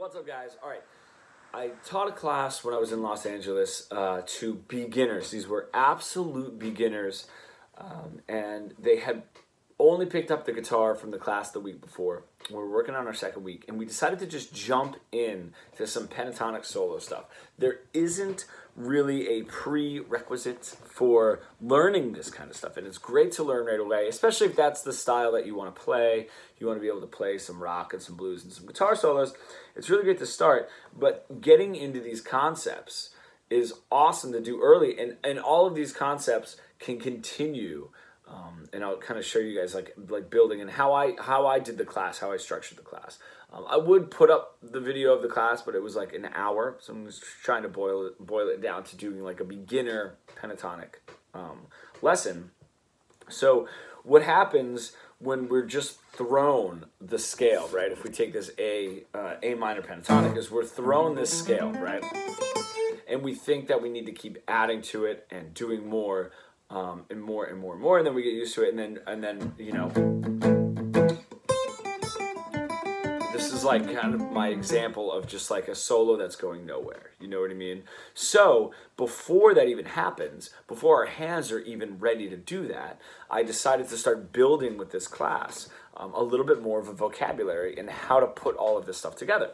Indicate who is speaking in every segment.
Speaker 1: What's up, guys? All right, I taught a class when I was in Los Angeles to beginners. These were absolute beginners, and they had only picked up the guitar from the class the week before. We were working on our second week, and we decided to just jump in to some pentatonic solo stuff. There isn't really a prerequisite for learning this kind of stuff, and it's great to learn right away, especially if that's the style that you want to play. You want to be able to play some rock and some blues and some guitar solos. It's really great to start, but getting into these concepts is awesome to do early, and all of these concepts can continue. And I'll kind of show you guys like building and how I did the class, how I structured the class. I would put up the video of the class, but it was like an hour, so I'm just trying to boil it down to doing like a beginner pentatonic lesson. So what happens when we're just thrown the scale, right? If we take this A minor pentatonic, is we're thrown this scale, right? And we think that we need to keep adding to it and doing more. And more and more and more, and then we get used to it, and then you know, this is like kind of my example of just like a solo that's going nowhere. You know what I mean? So before that even happens, before our hands are even ready to do that, I decided to start building with this class a little bit more of a vocabulary and how to put all of this stuff together.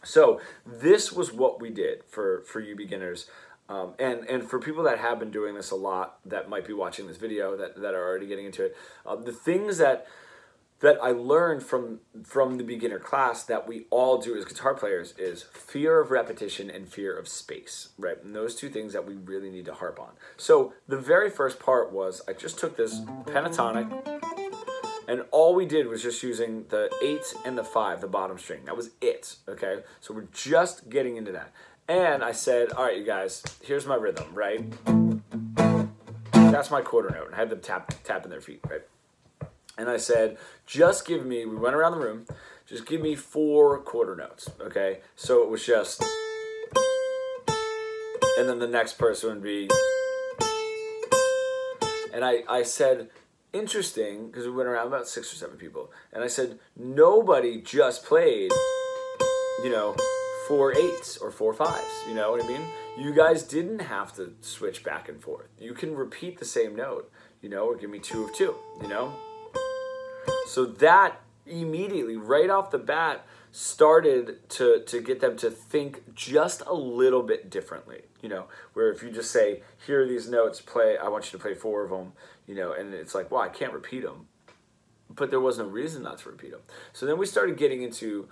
Speaker 1: So this was what we did for you beginners. And for people that have been doing this a lot, that might be watching this video, that are already getting into it, the things that I learned from the beginner class that we all do as guitar players is fear of repetition and fear of space, right? And those two things that we really need to harp on. So the very first part was I just took this pentatonic, and all we did was just using the 8 and the 5, the bottom string. That was it, okay? So we're just getting into that. And I said, all right, you guys, here's my rhythm, right? That's my quarter note. I had them tapping their feet, right? And I said, just give me, we went around the room, just give me 4 quarter notes, okay? So it was just, and then the next person would be, and I said, interesting, because we went around about 6 or 7 people, and I said, nobody just played, you know, 4 8s or 4 5s, you know what I mean? You guys didn't have to switch back and forth. You can repeat the same note, you know, or give me 2 of 2, you know? So that immediately, right off the bat, started to get them to think just a little bit differently, you know, where if you just say, here are these notes, play, I want you to play 4 of them, you know, and it's like, well, I can't repeat them. But there was no reason not to repeat them. So then we started getting into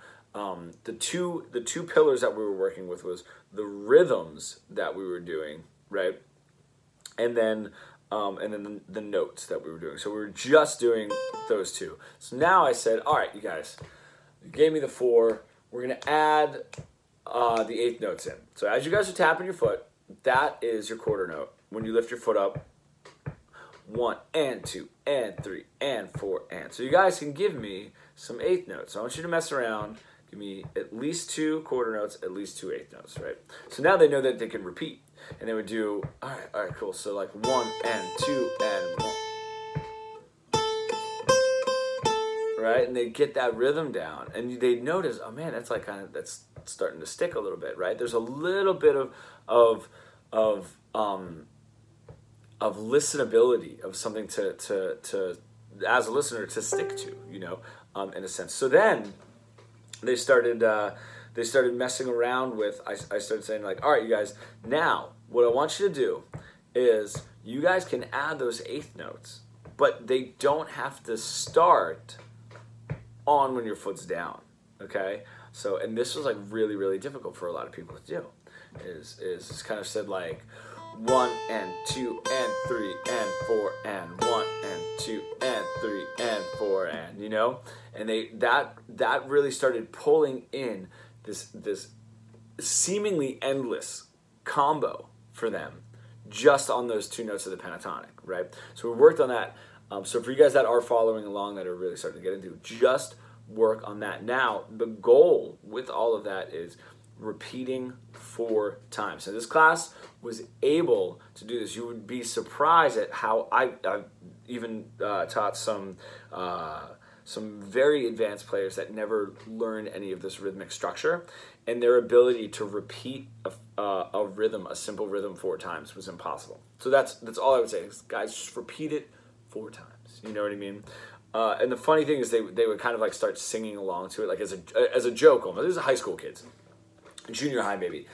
Speaker 1: the two pillars that we were working with was the rhythms that we were doing, right? And then the notes that we were doing. So we were just doing those two. So now I said, all right, you guys, you gave me the 4. We're gonna add the 8th notes in. So as you guys are tapping your foot, that is your quarter note. When you lift your foot up, 1 and 2 and 3 and 4 and. So you guys can give me some 8th notes. So I want you to mess around. Give me at least 2 quarter notes, at least 2 8th notes, right? So now they know that they can repeat. And they would do, all right, cool. So like 1 and 2 and 1. Right? And they get that rhythm down. And they'd notice, oh man, that's like that's starting to stick a little bit, right? There's a little bit of listenability, of something to as a listener to stick to, you know, in a sense. So then they started messing around with, I started saying like, all right, you guys, now what I want you to do is you guys can add those 8th notes, but they don't have to start on when your foot's down, okay? So, and this was like really, really difficult for a lot of people to do, is kind of said like 1 and 2 and 3 and 4 and 1 and 2 and 3 and 4 and, you know? And that really started pulling in this seemingly endless combo for them just on those 2 notes of the pentatonic, right? So we worked on that. So for you guys that are following along, that are really starting to get into, just work on that. Now, the goal with all of that is repeating 4 times. So this class was able to do this. You would be surprised at how I've even taught some some very advanced players that never learned any of this rhythmic structure, and their ability to repeat a rhythm, a simple rhythm 4 times was impossible. So that's all I would say is, guys, just repeat it 4 times. You know what I mean? And the funny thing is they would kind of like start singing along to it, like as a joke almost. This is high school kids, junior high maybe.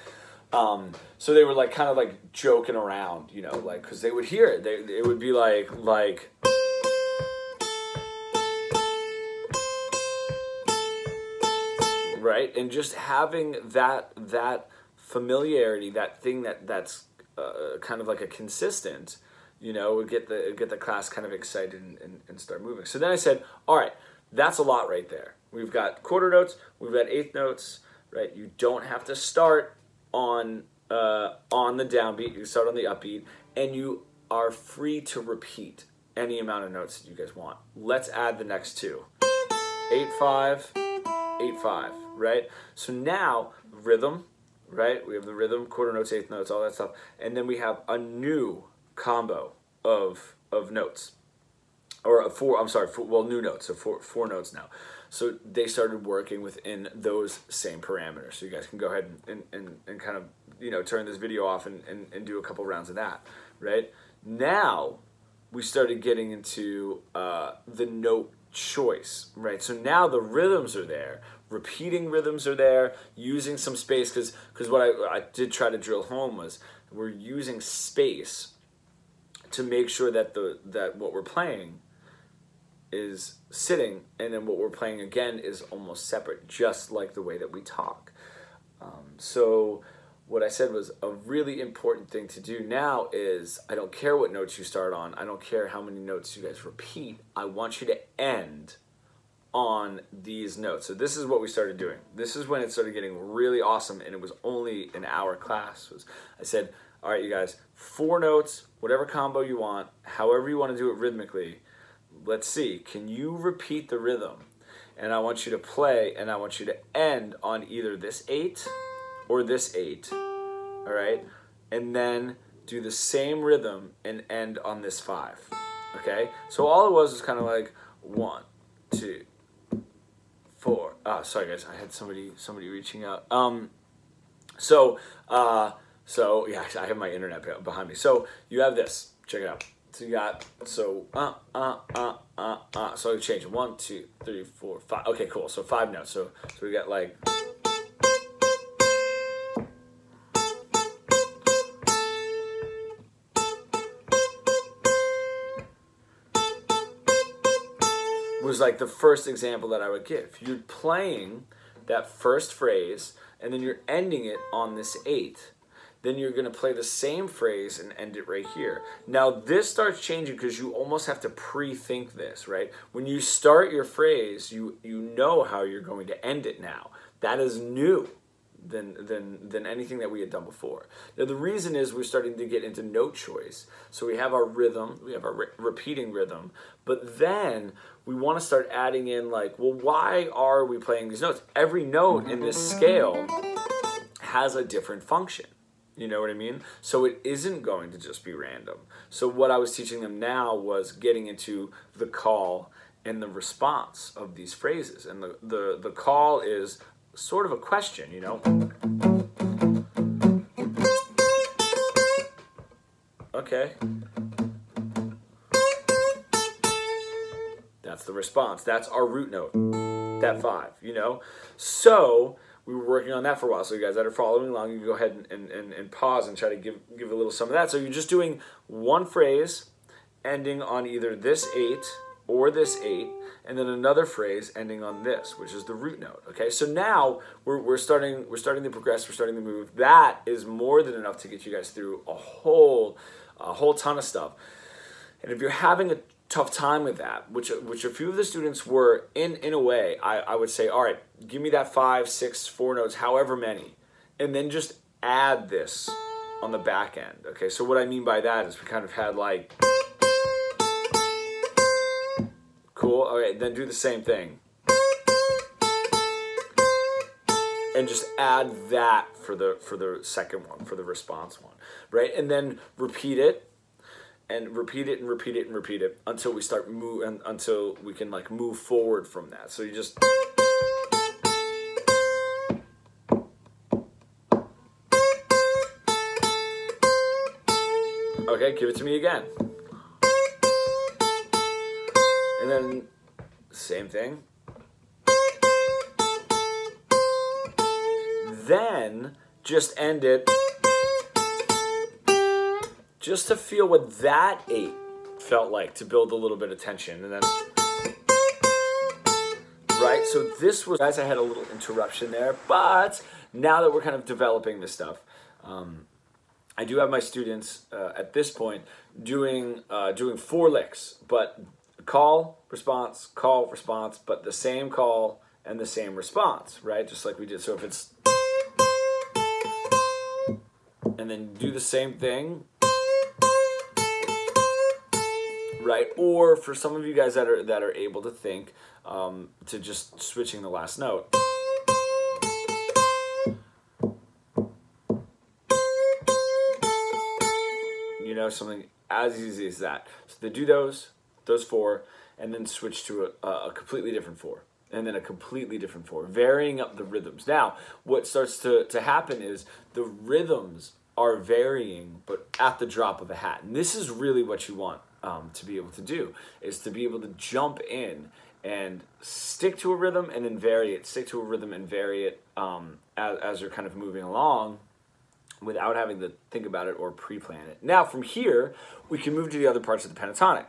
Speaker 1: So they were like kind of like joking around, you know, like, because they would hear it. It would be like right, and just having that familiarity, that thing that's kind of like a consistent, you know, would get the class kind of excited and start moving. So then I said, all right, that's a lot right there. We've got quarter notes, we've got eighth notes, right? You don't have to start on the downbeat. You start on the upbeat, and you are free to repeat any amount of notes that you guys want. Let's add the next 2. 8-5, 8-5, right? So now rhythm, right? We have the rhythm, quarter notes, eighth notes, all that stuff, and then we have a new combo of notes, or new notes, so four notes now. So they started working within those same parameters. So you guys can go ahead and kind of, you know, turn this video off and do a couple rounds of that, right? Now we started getting into the note choice, right? So now the rhythms are there, repeating rhythms are there, using some space, because what I did try to drill home was we're using space to make sure that that what we're playing is sitting, and then what we're playing again is almost separate, just like the way that we talk. So what I said was a really important thing to do now is, I don't care what notes you start on, I don't care how many notes you guys repeat, I want you to end on these notes. So this is what we started doing. This is when it started getting really awesome, and it was only an hour class. I said, all right, you guys, 4 notes, whatever combo you want, however you want to do it rhythmically. Let's see, can you repeat the rhythm? And I want you to play, and I want you to end on either this 8 or this 8, all right? And then do the same rhythm and end on this 5, okay? So all it was kind of like 1, 2, 4. Oh, sorry guys, I had somebody reaching out. So yeah, I have my internet behind me. So you have this, check it out. So you got, so I change it. 1, 2, 3, 4, 5. Okay, cool. So 5 notes. So we got like, was like the first example that I would give. You're playing that first phrase, and then you're ending it on this 8. Then you're going to play the same phrase and end it right here. Now this starts changing because you almost have to pre-think this, right? When you start your phrase, you know how you're going to end it now. That is new than anything that we had done before. Now the reason is we're starting to get into note choice. So we have our rhythm, we have our repeating rhythm, but then we want to start adding in like, well, why are we playing these notes? Every note in this scale has a different function. You know what I mean? So it isn't going to just be random. So what I was teaching them now was getting into the call and the response of these phrases. And the call is sort of a question, you know? Okay. That's the response. That's our root note, that 5, you know? So we were working on that for a while. So you guys that are following along, you can go ahead and pause and try to give a little some of that. So you're just doing one phrase ending on either this 8 or this 8, and then another phrase ending on this, which is the root note. Okay, so now we're starting to progress, we're starting to move. That is more than enough to get you guys through a whole ton of stuff. And if you're having a tough time with that, which a few of the students were in a way, I would say, all right, give me that 5, 6, 4 notes, however many, and then just add this on the back end. Okay, so what I mean by that is we kind of had like, cool, all right, then do the same thing. And just add that for the second one, for the response one, right? And then repeat it. and repeat it and repeat it and repeat it until we start until we can like move forward from that. So you just okay, give it to me again. And then same thing. Then just end it just to feel what that 8 felt like, to build a little bit of tension. And then right, so this was, guys, I had a little interruption there, but now that we're kind of developing this stuff, I do have my students at this point doing 4 licks, but call, response, but the same call and the same response, right? Just like we did. So if it's, and then do the same thing, right? Or for some of you guys that are able to think, to just switching the last note. You know, something as easy as that. So they do those 4, and then switch to a completely different 4, and then a completely different 4, varying up the rhythms. Now, what starts to happen is the rhythms are varying, but at the drop of a hat. And this is really what you want to be able to do, is to be able to jump in and stick to a rhythm and then vary it, stick to a rhythm and vary it as you're kind of moving along, without having to think about it or pre-plan it. Now, from here, we can move to the other parts of the pentatonic.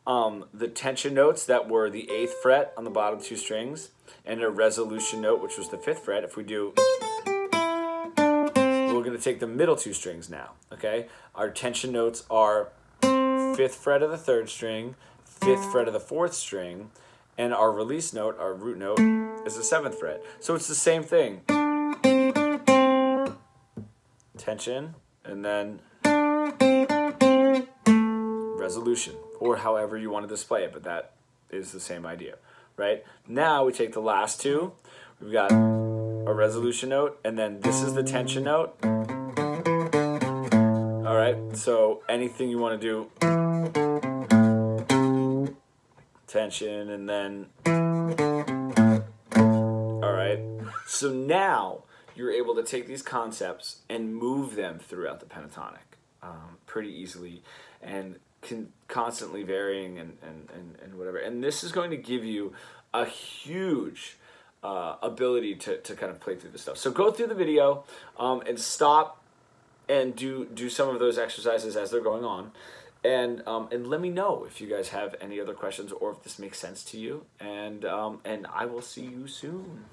Speaker 1: The tension notes that were the 8th fret on the bottom 2 strings, and a resolution note, which was the 5th fret. If we do, we're going to take the middle 2 strings now, okay? Our tension notes are 5th fret of the 3rd string, 5th fret of the 4th string, and our release note, our root note, is the 7th fret. So it's the same thing. Tension, and then resolution, or however you want to display it, but that is the same idea, right? Now we take the last 2. We've got a resolution note, and then this is the tension note. All right, so anything you want to do, tension, and then, all right. So now you're able to take these concepts and move them throughout the pentatonic pretty easily, and constantly varying and whatever. And this is going to give you a huge ability to kind of play through this stuff. So go through the video and stop and do some of those exercises as they're going on. And let me know if you guys have any other questions or if this makes sense to you. And I will see you soon.